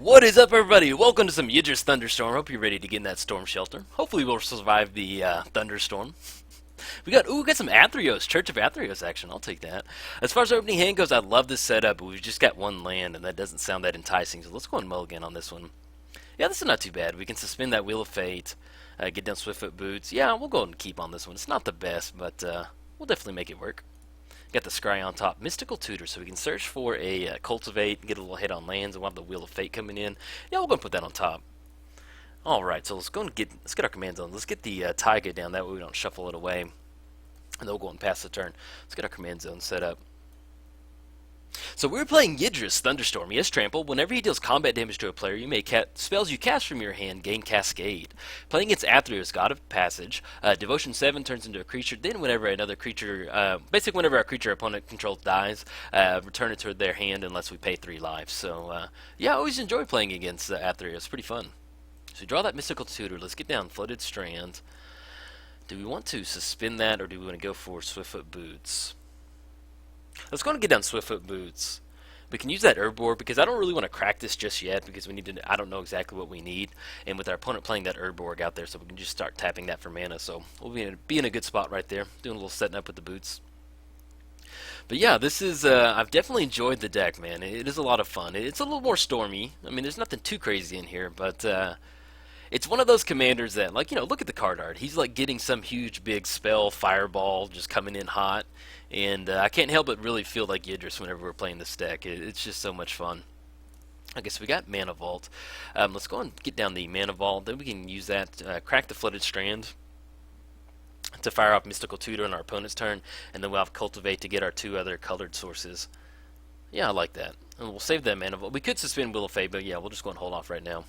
What is up, everybody? Welcome to some Yidris thunderstorm. Hope you're ready to get in that storm shelter. Hopefully, we'll survive the thunderstorm. We got some Athreos, Church of Athreos action. I'll take that. As far as our opening hand goes, I love this setup, but we've just got one land, and that doesn't sound that enticing. So let's go and mulligan on this one. Yeah, this is not too bad. We can suspend that Wheel of Fate, get down Swiftfoot Boots. Yeah, we'll go and keep on this one. It's not the best, but we'll definitely make it work. Got the Scry on top. Mystical Tutor, so we can search for a Cultivate, get a little hit on lands, and we'll have the Wheel of Fate coming in. Yeah, we'll go and put that on top. Alright, so let's get our command zone. Let's get the Taiga down, that way we don't shuffle it away. And then we'll go and pass the turn. Let's get our command zone set up. So we're playing Yidris Thunderstorm. He has Trample. Whenever he deals combat damage to a player, you may spells you cast from your hand gain Cascade. Playing against Athreos, God of Passage, Devotion 7 turns into a creature. Then whenever another creature, basically whenever our creature opponent controls dies, return it to their hand unless we pay 3 lives. So yeah, I always enjoy playing against Athreos. It's pretty fun. So we draw that Mystical Tutor. Let's get down Flooded Strand. Do we want to suspend that, or do we want to go for Swiftfoot Boots? Let's go and get down Swiftfoot Boots. We can use that Herb Board because I don't really want to crack this just yet because we need to. I don't know exactly what we need, and with our opponent playing that Herb Board out there, so we can just start tapping that for mana. So we'll be in a good spot right there, doing a little setting up with the boots. But yeah, this is I've definitely enjoyed the deck, man. It is a lot of fun. It's a little more stormy. I mean, there's nothing too crazy in here, but it's one of those commanders that, like, look at the card art. He's like getting some huge big spell fireball just coming in hot. And I can't help but really feel like Yidris whenever we're playing this deck. It's just so much fun. I guess we got Mana Vault. Let's go and get down the Mana Vault. Then we can use that, crack the Flooded Strand to fire off Mystical Tutor on our opponent's turn. And then we'll have Cultivate to get our 2 other colored sources. Yeah, I like that. And we'll save that Mana Vault. We could suspend Wheel of Fate, but yeah, we'll just go and hold off right now.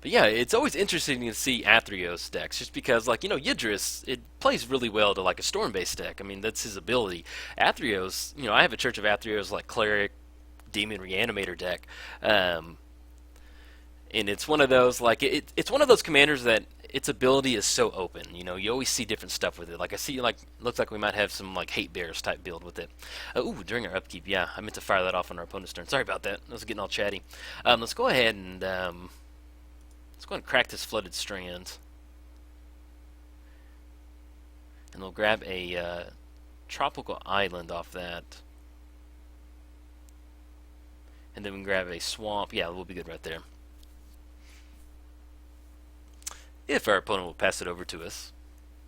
But yeah, it's always interesting to see Athreos decks, just because, like, Yidris, it plays really well to, like, a Storm-based deck. I mean, that's his ability. Athreos, I have a Church of Athreos, like, Cleric, Demon Reanimator deck. And it's one of those, like, it's one of those commanders that its ability is so open. You always see different stuff with it. Like, I see, like, looks like we might have some, like, Hate Bears type build with it. Ooh, during our upkeep, yeah, I meant to fire that off on our opponent's turn. Sorry about that. I was getting all chatty. Let's go ahead and, let's go ahead and crack this Flooded Strand. And we'll grab a Tropical Island off that. And then we can grab a Swamp. Yeah, we'll be good right there. If our opponent will pass it over to us.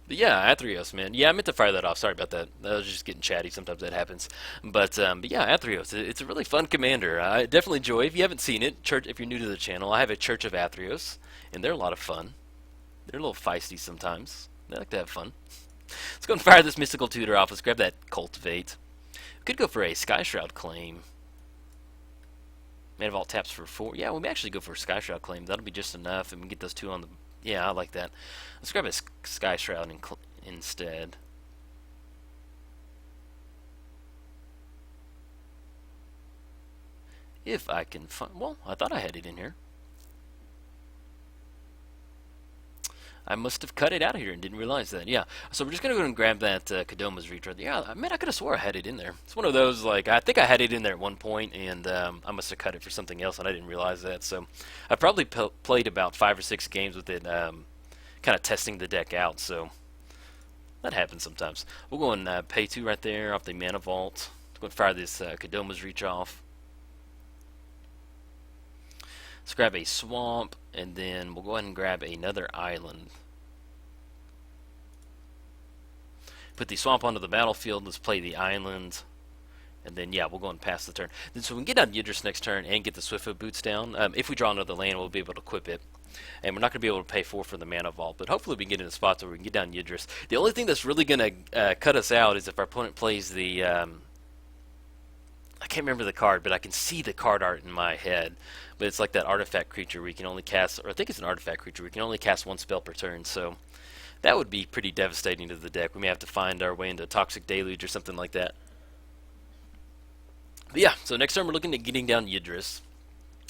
But yeah, Athreos, man. Yeah, I meant to fire that off. Sorry about that. I was just getting chatty. Sometimes that happens. But yeah, Athreos. It's a really fun commander. I definitely enjoy. If you haven't seen it, if you're new to the channel, I have a Church of Athreos, and they're a lot of fun. They're a little feisty sometimes. They like to have fun. Let's go and fire this Mystical Tutor off. Let's grab that Cultivate. We could go for a Sky Shroud Claim. Mana Vault taps for 4. Yeah, we may actually go for a Sky Shroud Claim. That'll be just enough, and we can get those 2 on the. Yeah, I like that. Let's grab a Sky Shroud instead. If I can find. Well, I thought I had it in here. I must have cut it out of here and didn't realize that. Yeah, so we're just going to go and grab that Kodoma's Reach. Yeah, man, I could have swore I had it in there. It's one of those, like, I think I had it in there at one point, and I must have cut it for something else, and I didn't realize that. So I probably played about 5 or 6 games with it, kind of testing the deck out, so that happens sometimes. We'll go and pay 2 right there off the Mana Vault. Let's go and fire this Kodoma's Reach off. Let's grab a Swamp, and then we'll go ahead and grab another Island. Put the Swamp onto the battlefield. Let's play the Island. And then, yeah, we'll go and pass the turn. Then, so we can get down Yidris next turn and get the Swiftfoot Boots down. If we draw another land, we'll be able to equip it. And we're not going to be able to pay 4 for the Mana Vault, but hopefully we can get in a spot where we can get down Yidris. The only thing that's really going to cut us out is if our opponent plays the... I can't remember the card, but I can see the card art in my head. But it's like that artifact creature where you can only cast, or I think it's an artifact creature, where you can only cast 1 spell per turn. So that would be pretty devastating to the deck. We may have to find our way into Toxic Deluge or something like that. But yeah, so next turn we're looking at getting down Yidris.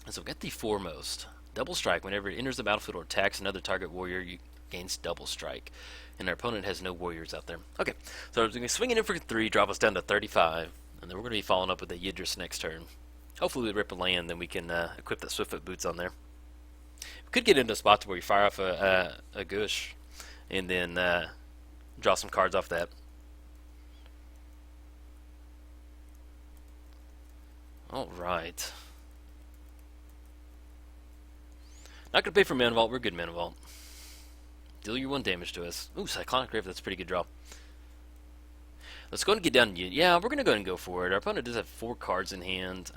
And so we've got the Foremost. Double Strike. Whenever it enters the battlefield or attacks another target warrior, you gains Double Strike. And our opponent has no warriors out there. Okay, so we're going to swing it in for 3, drop us down to 35. And then we're going to be following up with a Yidris next turn. Hopefully we rip a land, then we can equip the Swiftfoot boots on there. We could get into a spot where we fire off a Gush, and then draw some cards off that. Alright. Not going to pay for Mana Vault. We're good Mana Vault. Deal your 1 damage to us. Ooh, Cyclonic Rift. That's a pretty good draw. Let's go and get down. Yeah, we're going to go ahead and go for it. Our opponent does have 4 cards in hand.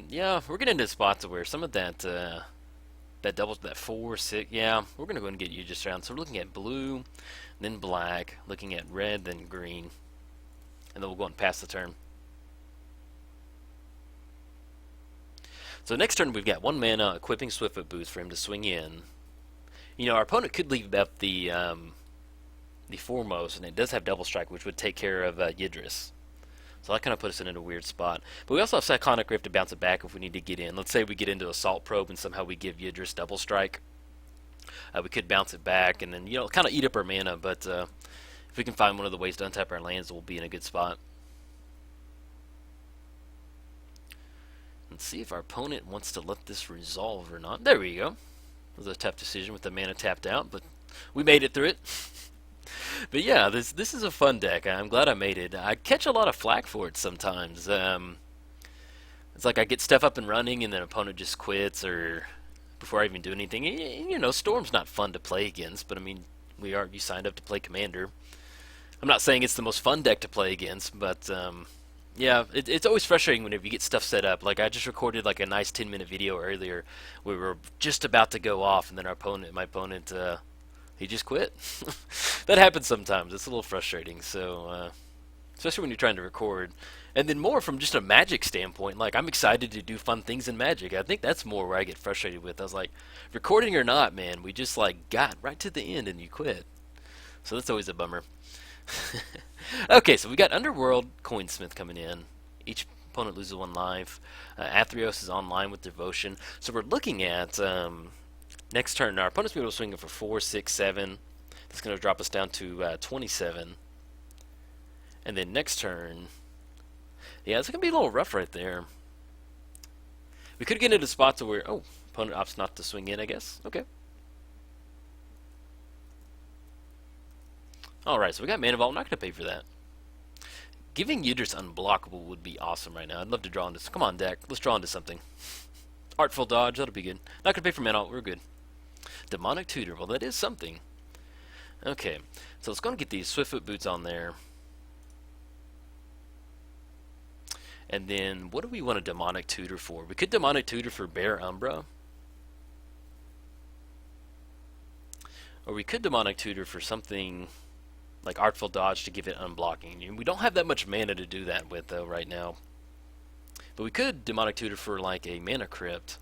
Yeah, we're getting into spots where some of that that doubles, that 4, 6. Yeah, we're going to go ahead and get Yidris around. So we're looking at blue, then black, looking at red, then green. And then we'll go and pass the turn. So next turn we've got 1 mana, equipping Swiftfoot boots for him to swing in. You know, our opponent could leave up the foremost, and it does have double strike, which would take care of Yidris. So that kind of puts us in a weird spot. But we also have Cyclonic Rift to bounce it back if we need to get in. Let's say we get into Assault Probe and somehow we give Yidris double strike. We could bounce it back and then, you know, kind of eat up our mana, but if we can find one of the ways to untap our lands, we'll be in a good spot. Let's see if our opponent wants to let this resolve or not. There we go. It was a tough decision with the mana tapped out, but we made it through it. But yeah, this is a fun deck. I'm glad I made it. I catch a lot of flack for it sometimes. It's like I get stuff up and running and then opponent just quits or before I even do anything. You know, Storm's not fun to play against, but I mean, you signed up to play Commander. I'm not saying it's the most fun deck to play against, but yeah, it's always frustrating whenever you get stuff set up. Like I just recorded like a nice 10-minute video earlier. We were just about to go off, and then my opponent, he just quit. That happens sometimes. It's a little frustrating. So, especially when you're trying to record, and then more from just a Magic standpoint. Like I'm excited to do fun things in Magic. I think that's more where I get frustrated with. I was like, recording or not, man, we just like got right to the end and you quit. So that's always a bummer. Okay, so we got Underworld Coinsmith coming in. Each opponent loses 1 life. Athreos is online with Devotion. So we're looking at next turn. Our opponent's going to be able to swing it for 4, 6, 7. That's going to drop us down to 27. And then next turn, yeah, it's going to be a little rough right there. We could get into spots where, oh, opponent opts not to swing in, I guess. Okay. Alright, so we got Mana Vault. I'm not going to pay for that. Giving Yidris unblockable would be awesome right now. I'd love to draw into... Come on, deck. Let's draw into something. Artful Dodge. That'll be good. Not going to pay for Mana Vault. We're good. Demonic Tutor. Well, that is something. Okay. So let's go and get these Swiftfoot boots on there. And then, what do we want a Demonic Tutor for? We could Demonic Tutor for Bear Umbra. Or we could Demonic Tutor for something... like Artful Dodge to give it unblocking. We don't have that much mana to do that with, though, right now. But we could Demonic Tutor for, like, a Mana Crypt.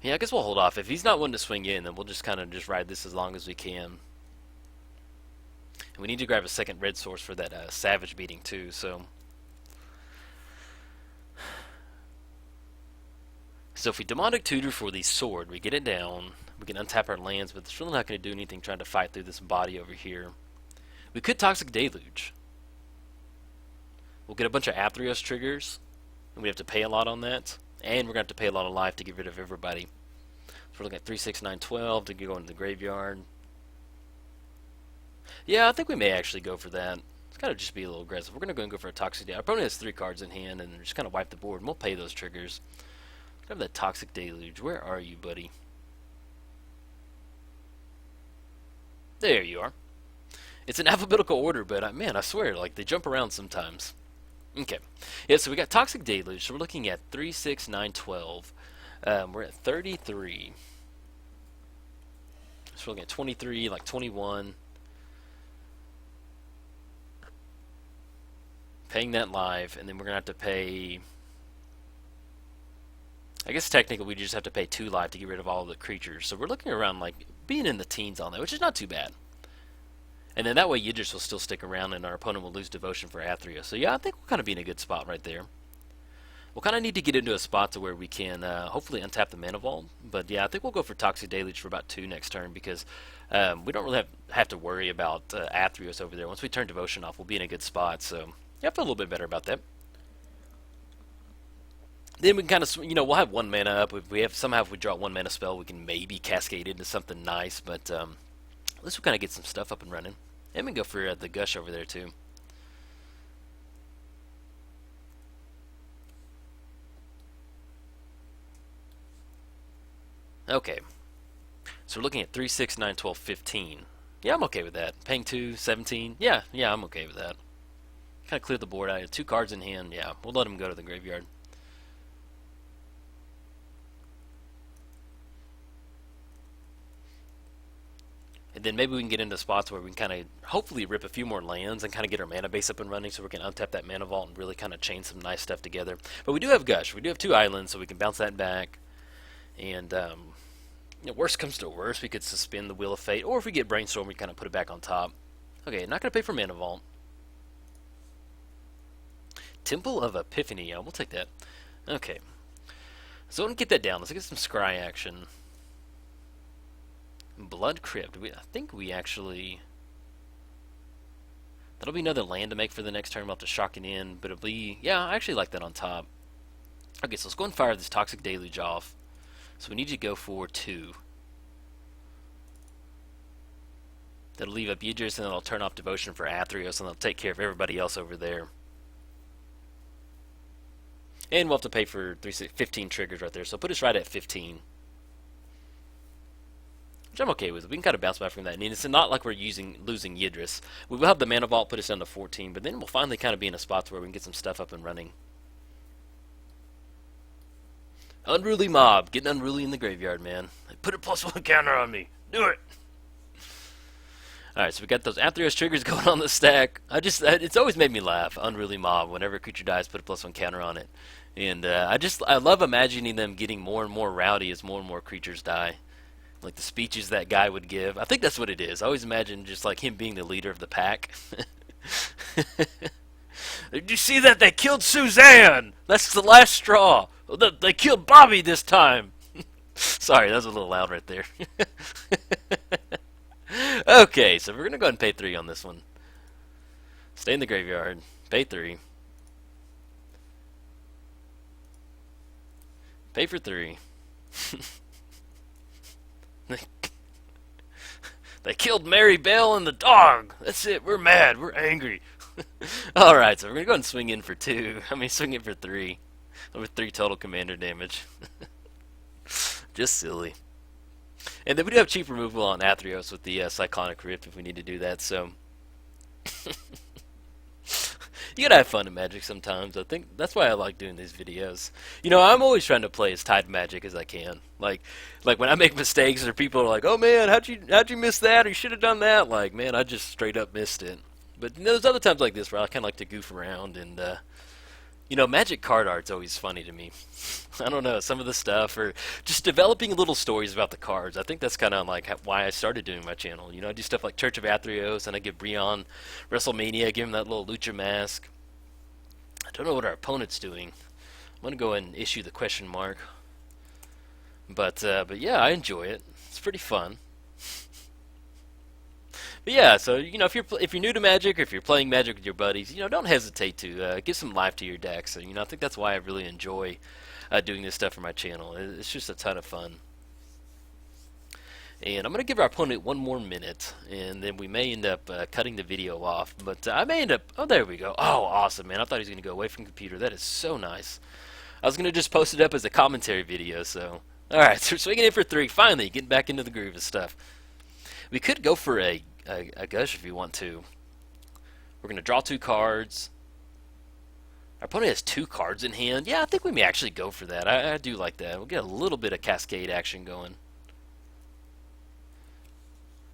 Yeah, I guess we'll hold off. If he's not wanting to swing in, then we'll just kind of just ride this as long as we can. And we need to grab a second red source for that Savage Beating, too, so... So if we Demonic Tutor for the sword, we get it down, we can untap our lands, but it's really not going to do anything trying to fight through this body over here. We could Toxic Deluge. We'll get a bunch of Athreos triggers, and we have to pay a lot on that, and we're going to have to pay a lot of life to get rid of everybody. So we're looking at 3, 6, 9, 12 to go into the graveyard. Yeah, I think we may actually go for that. It's got to just be a little aggressive. We're going to go and go for a Toxic Deluge. Our opponent has 3 cards in hand, and just kind of wipe the board, and we'll pay those triggers. Grab that Toxic Deluge. Where are you, buddy? There you are. It's in alphabetical order, but man, I swear, like they jump around sometimes. Okay. Yeah, so we got Toxic Deluge. So we're looking at 3, 6, 9, 12. We're at 33. So we're looking at 23, like 21. Paying that live, and then we're going to have to pay... I guess technically we just have to pay 2 life to get rid of all the creatures. So we're looking around like being in the teens on that, which is not too bad. And then that way Yidris will still stick around and our opponent will lose Devotion for Athreos. So yeah, I think we'll kind of be in a good spot right there. We'll kind of need to get into a spot to where we can hopefully untap the Mana Vault. But yeah, I think we'll go for Toxic Deluge for about 2 next turn because we don't really have to worry about Athreos over there. Once we turn Devotion off, we'll be in a good spot. So yeah, I feel a little bit better about that. Then we can kind of, we'll have 1 mana up. If we have somehow if we draw 1 mana spell, we can maybe cascade into something nice. But at least we kind of get some stuff up and running. And we can go for the Gush over there too. Okay. So we're looking at 3, 6, 9, 12, 15. Yeah, I'm okay with that. Paying 2, 17. Yeah, I'm okay with that. Kind of clear the board. I had 2 cards in hand. Yeah, we'll let him go to the graveyard. And then maybe we can get into spots where we can kind of hopefully rip a few more lands and kind of get our mana base up and running so we can untap that mana vault and really kind of chain some nice stuff together. But we do have Gush. We do have 2 islands, so we can bounce that back. And worst comes to worst, we could suspend the Wheel of Fate, or if we get Brainstorm, we kind of put it back on top. Okay, not going to pay for mana vault. Temple of Epiphany. Yeah, we'll take that. Okay. So let's get that down. Let's get some scry action. Blood Crypt. I think we actually... That'll be another land to make for the next turn. We'll have to shock it in, but it'll be... Yeah, I actually like that on top. Okay, so let's go and fire this Toxic Deluge off. So we need to go for 2. That'll leave up Yidris, and then I'll turn off Devotion for Athreos, and I'll take care of everybody else over there. And we'll have to pay for 15 triggers right there, so put us right at 15. Which I'm okay with. We can kind of bounce back from that. And it's not like we're losing Yidris. We will have the Mana Vault put us down to 14, but then we'll finally kind of be in a spot where we can get some stuff up and running. Unruly Mob. Getting unruly in the graveyard, man. Put a +1 counter on me. Do it! Alright, so we got those Athreos triggers going on the stack. It's always made me laugh. Unruly Mob. Whenever a creature dies, put a +1 counter on it. And I love imagining them getting more and more rowdy as more and more creatures die. Like the speeches that guy would give. I think that's what it is. I always imagine just like him being the leader of the pack. Did you see that? They killed Suzanne! That's the last straw! They killed Bobby this time! Sorry, that was a little loud right there. Okay, so we're going to go ahead and pay 3 on this one. Stay in the graveyard. Pay 3. Pay for 3. They killed Mary Bell and the dog. That's it. We're mad. We're angry. Alright, so we're going to go ahead and swing in for 2. Swing in for 3. With 3 total commander damage. Just silly. And then we do have cheap removal on Athreos with the Cyclonic Rift if we need to do that, so... You gotta have fun in Magic sometimes. I think that's why I like doing these videos. I'm always trying to play as tight Magic as I can. Like when I make mistakes or people are like, "Oh man, how'd you miss that? Or you should have done that." Like, man, I just straight up missed it. But there's other times like this where I kind of like to goof around and Magic card art's always funny to me. I don't know, some of the stuff, or just developing little stories about the cards. I think that's kind of like why I started doing my channel. I do stuff like Church of Athreos, and I give Breon WrestleMania, give him that little lucha mask. I don't know what our opponent's doing. I'm going to go and issue the question mark. But yeah, I enjoy it. It's pretty fun. But yeah, so if you're new to Magic, or if you're playing Magic with your buddies, don't hesitate to give some life to your decks. So, I think that's why I really enjoy doing this stuff for my channel. It's just a ton of fun. And I'm going to give our opponent 1 more minute, and then we may end up cutting the video off. But I may end up... Oh, there we go. Oh, awesome, man. I thought he was going to go away from the computer. That is so nice. I was going to just post it up as a commentary video, so... Alright, so we're swinging in for 3. Finally, getting back into the groove of stuff. We could go for a Gush if you want to. We're going to draw 2 cards. Our opponent has 2 cards in hand. Yeah, I think we may actually go for that. I do like that. We'll get a little bit of cascade action going.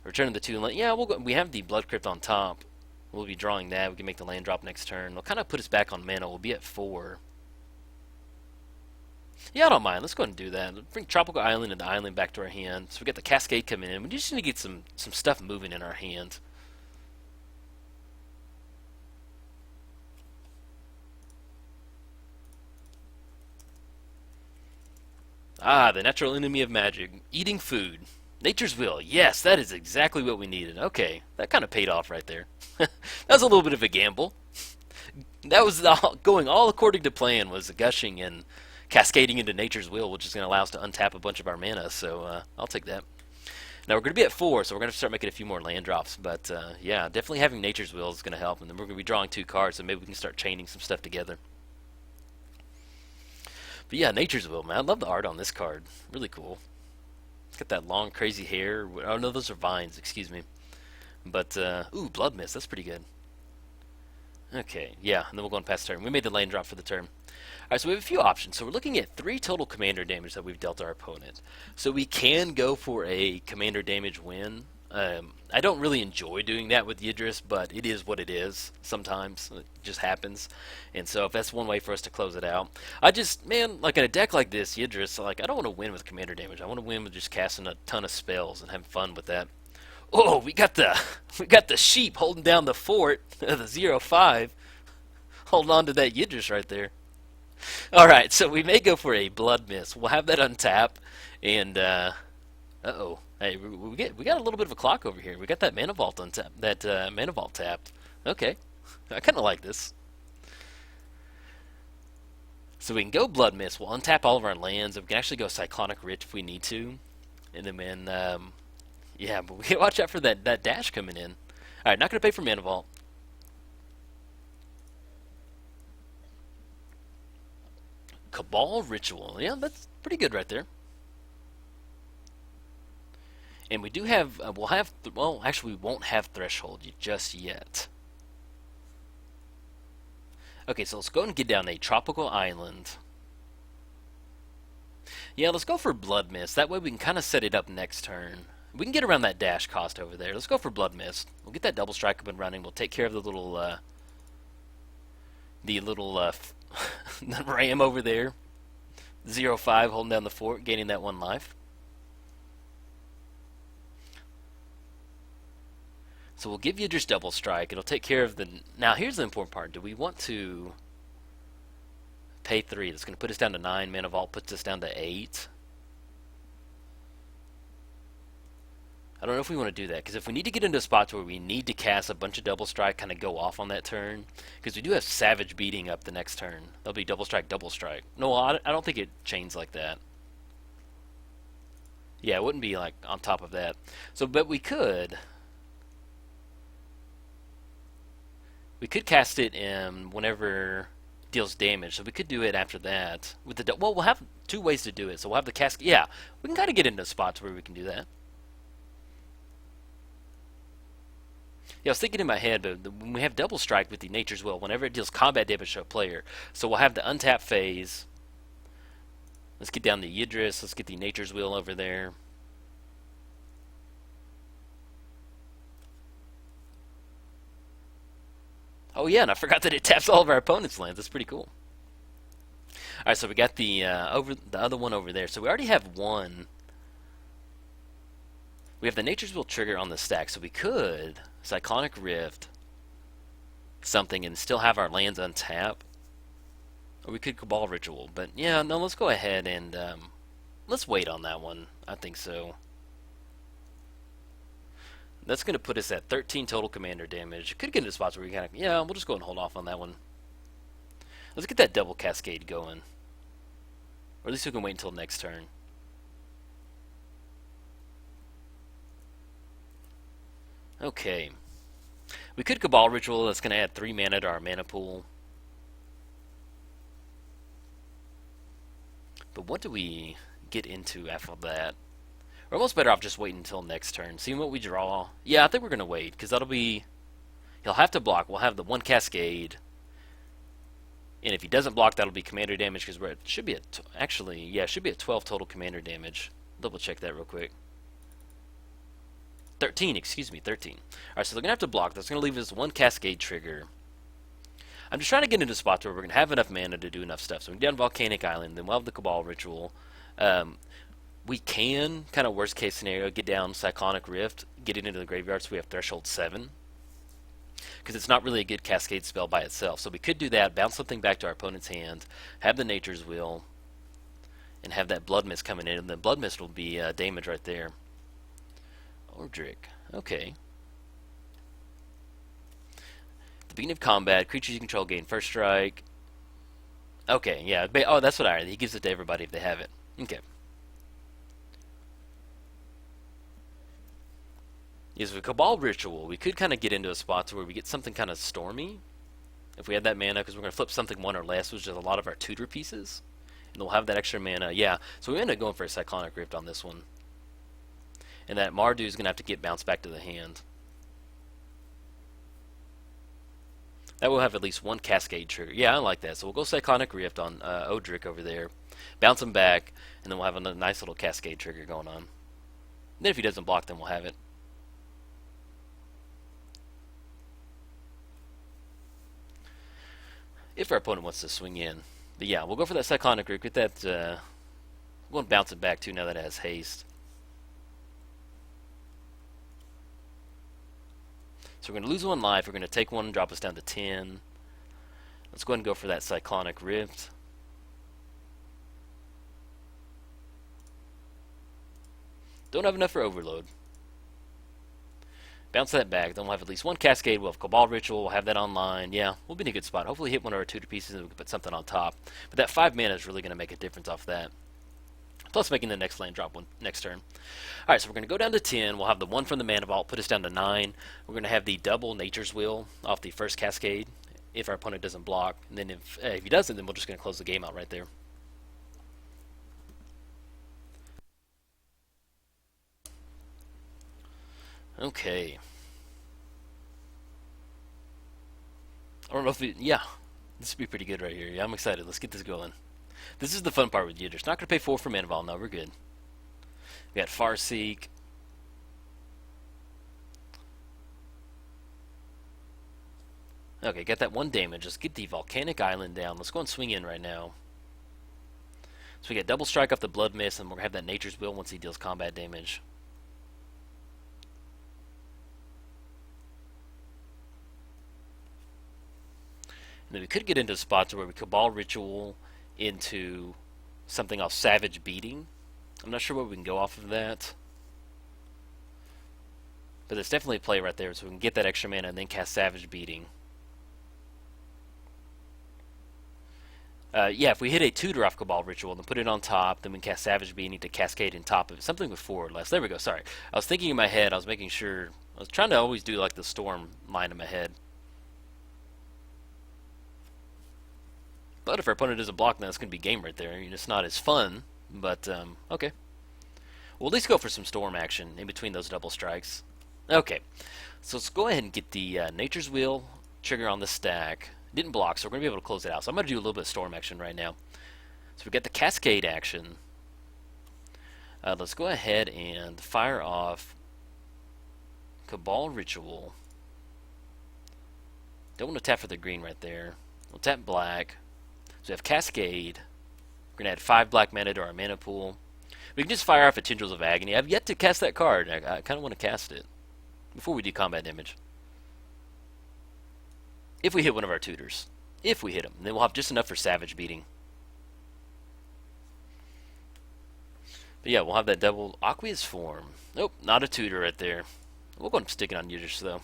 Return the 2 land. Yeah, we have the Blood Crypt on top. We'll be drawing that. We can make the land drop next turn. It'll kind of put us back on mana. We'll be at 4. Yeah, I don't mind. Let's go ahead and do that. Bring Tropical Island and the island back to our hand. So we got the Cascade coming in. We just need to get some stuff moving in our hand. Ah, the natural enemy of Magic. Eating food. Nature's will. Yes, that is exactly what we needed. Okay, that kind of paid off right there. That was a little bit of a gamble. That was going all according to plan, was gushing and cascading into Nature's Will, which is going to allow us to untap a bunch of our mana. So I'll take that. Now we're going to be at 4, so we're going to start making a few more land drops. But yeah, definitely having Nature's Will is going to help, and then we're going to be drawing 2 cards, so maybe we can start chaining some stuff together. But yeah, Nature's Will, man. I love the art on this card. Really cool. It's got that long, crazy hair. Oh no, those are vines. Excuse me. But ooh, Blood Mist. That's pretty good. Okay, yeah, and then we'll go on past turn. We made the land drop for the turn. Alright, so we have a few options. So we're looking at 3 total commander damage that we've dealt our opponent. So we can go for a commander damage win. I don't really enjoy doing that with Yidris, but it is what it is sometimes. It just happens. And so if that's one way for us to close it out. I just, man, like in a deck like this, Yidris, like I don't want to win with commander damage. I want to win with just casting a ton of spells and having fun with that. Oh, we got the sheep holding down the fort, the 0/5. Holding on to that Yidris right there. Alright, so we may go for a Blood Mist. We'll have that untap, and uh-oh. Hey, we got a little bit of a clock over here. We got that Mana Vault untapped, that Mana Vault tapped. Okay, I kind of like this. So we can go Blood Mist. We'll untap all of our lands. We can actually go Cyclonic Rift if we need to. And then, yeah, but we can watch out for that dash coming in. Alright, not going to pay for Mana Vault. Cabal Ritual. Yeah, that's pretty good right there. And we do have, well, actually we won't have Threshold just yet. Okay, so let's go and get down a tropical island. Yeah, let's go for Blood Mist. That way we can kind of set it up next turn. We can get around that dash cost over there. Let's go for Blood Mist. We'll get that double strike up and running. We'll take care of the little the ram over there. 0/5 holding down the fort, gaining that 1 life. So we'll give Yidris double strike. It'll take care of the... Now here's the important part. Do we want to pay 3? That's going to put us down to 9. Mana Vault puts us down to 8. I don't know if we want to do that, because if we need to get into a spot where we need to cast a bunch of double strike, kind of go off on that turn, because we do have Savage Beating up the next turn. There'll be double strike, double strike. No, I don't think it chains like that. Yeah, it wouldn't be like on top of that. So, but we could cast it in whenever it deals damage. So we could do it after that with the well. We'll have 2 ways to do it. So we'll have the cast. Yeah, we can kind of get into spots where we can do that. Yeah, I was thinking in my head, but when we have double strike with the Nature's Will, whenever it deals combat damage to a player, so we'll have the untap phase. Let's get down the Yidris. Let's get the Nature's Will over there. Oh yeah, and I forgot that it taps all of our opponent's lands. That's pretty cool. All right, so we got the other one over there. So we already have 1. We have the Nature's Will trigger on the stack, so we could Cyclonic Rift something and still have our lands untap. Or we could Cabal Ritual. But yeah, no, let's go ahead and let's wait on that one. I think so. That's going to put us at 13 total commander damage. Could get into spots where we kind of, yeah, we'll just go and hold off on that one. Let's get that double cascade going. Or at least we can wait until next turn. Okay. We could Cabal Ritual. That's going to add 3 mana to our mana pool. But what do we get into after that? We're almost better off just waiting until next turn. Seeing what we draw. Yeah, I think we're going to wait, because that'll be... He'll have to block. We'll have the 1 cascade. And if he doesn't block, that'll be commander damage, because it should be at... Actually, yeah, it should be at 12 total commander damage. Double check that real quick. 13, excuse me, 13. Alright, so they're going to have to block. That's going to leave us 1 cascade trigger. I'm just trying to get into spots where we're going to have enough mana to do enough stuff. So we're down Volcanic Island, then we'll have the Cabal Ritual. We can, kind of worst case scenario, get down Cyclonic Rift, get it into the graveyard so we have Threshold 7. Because it's not really a good cascade spell by itself. So we could do that, bounce something back to our opponent's hand, have the Nature's Will, and have that Blood Mist coming in, and then Blood Mist will be damage right there. Ordric, okay. At the beginning of combat, creatures you control gain first strike. Okay, yeah. Oh, that's what I heard. He gives it to everybody if they have it. Okay. Yes, with Cabal Ritual, we could kind of get into a spot to where we get something kind of stormy if we had that mana, because we're going to flip something one or less, which is a lot of our tutor pieces. And they'll have that extra mana. Yeah, so we end up going for a Cyclonic Rift on this one. And that Mardu is going to have to get bounced back to the hand. That will have at least one Cascade trigger. Yeah, I like that. So we'll go Cyclonic Rift on Odric over there. Bounce him back, and then we'll have a nice little Cascade trigger going on. Then if he doesn't block, then we'll have it. If our opponent wants to swing in. But yeah, we'll go for that Cyclonic Rift. Get that, we're going to bounce it back too now that it has haste. So we're going to lose one life. We're going to take one and drop us down to 10. Let's go ahead and go for that Cyclonic Rift. Don't have enough for Overload. Bounce that back. Then we'll have at least one Cascade. We'll have Cabal Ritual. We'll have that online. Yeah, we'll be in a good spot. Hopefully hit one of our tutor pieces and we can put something on top. But that 5 mana is really going to make a difference off that. Plus making the next land drop one next turn. Alright, so we're going to go down to 10. We'll have the 1 from the Mana Vault, put us down to 9. We're going to have the double Nature's Will off the first Cascade if our opponent doesn't block. And then if he doesn't, then we're just going to close the game out right there. Okay. I don't know if it... Yeah. This would be pretty good right here. Yeah, I'm excited. Let's get this going. This is the fun part with Yidris. Not going to pay 4 for Mana Vault. No, we're good. We got Farseek. Okay, got that 1 damage. Let's get the Volcanic Island down. Let's go and swing in right now. So we get double strike off the Blood Mist, and we're going to have that Nature's Will once he deals combat damage. And then we could get into spots where we Cabal Ritual into something off Savage Beating. I'm not sure what we can go off of that. But it's definitely a play right there, so we can get that extra mana and then cast Savage Beating. Yeah, if we hit a tutor off Cabal Ritual, then put it on top, then we can cast Savage Beating to cascade in top of it. Something with 4 or less. There we go, sorry. I was thinking in my head, I was making sure, I was trying to always do like the Storm line in my head. But if our opponent doesn't block, then it's going to be game right there. I mean, it's not as fun, but okay. We'll at least go for some Storm action in between those double strikes. Okay, so let's go ahead and get the Nature's Wheel trigger on the stack. Didn't block, so we're going to be able to close it out. So I'm going to do a little bit of Storm action right now. So we got the Cascade action. Let's go ahead and fire off Cabal Ritual. Don't want to tap for the green right there. We'll tap black. So we have Cascade. We're going to add 5 black mana to our mana pool. We can just fire off a Tendrils of Agony. I've yet to cast that card. I kind of want to cast it before we do combat damage. If we hit one of our tutors. If we hit them. Then we'll have just enough for Savage Beating. But yeah, we'll have that double Aqueous Form. Nope, not a tutor right there. We'll go and stick it on Yidris though.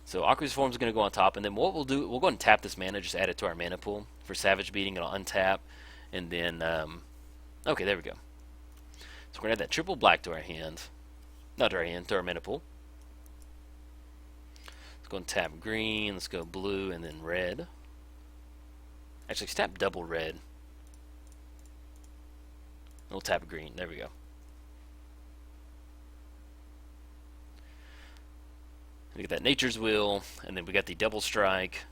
So Aqueous Form is going to go on top, and then what we'll do, we'll go ahead and tap this mana, just add it to our mana pool for Savage Beating. It'll untap, and then okay, there we go. So we're going to add that triple black to our hand. Not to our hand, to our mana pool. Let's go and tap green, let's go blue, and then red. Actually, let's tap double red. We'll tap green, there we go. We get that Nature's Will, and then we got the double strike.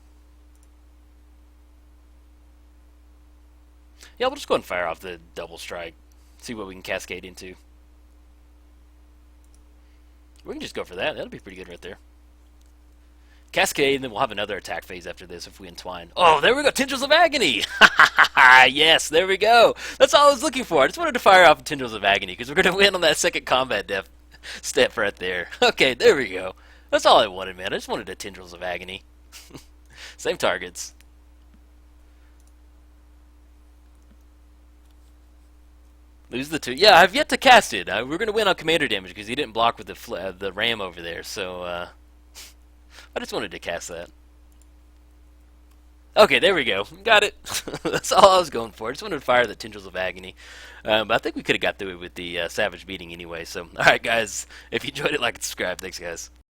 Yeah, we'll just go ahead and fire off the double strike. See what we can cascade into. We can just go for that. That'll be pretty good right there. Cascade, and then we'll have another attack phase after this if we entwine. Oh, there we go. Tendrils of Agony. Yes, there we go. That's all I was looking for. I just wanted to fire off Tendrils of Agony because we're going to win on that second combat step right there. Okay, there we go. That's all I wanted, man. I just wanted a Tendrils of Agony. Same targets. Lose the 2. Yeah, I've yet to cast it. We're going to win on commander damage because he didn't block with the ram over there, so I just wanted to cast that. Okay, there we go. Got it. That's all I was going for. I just wanted to fire the Tendrils of Agony. But I think we could have got through it with the Savage Beating anyway. So, alright guys, if you enjoyed it, like and subscribe. Thanks guys.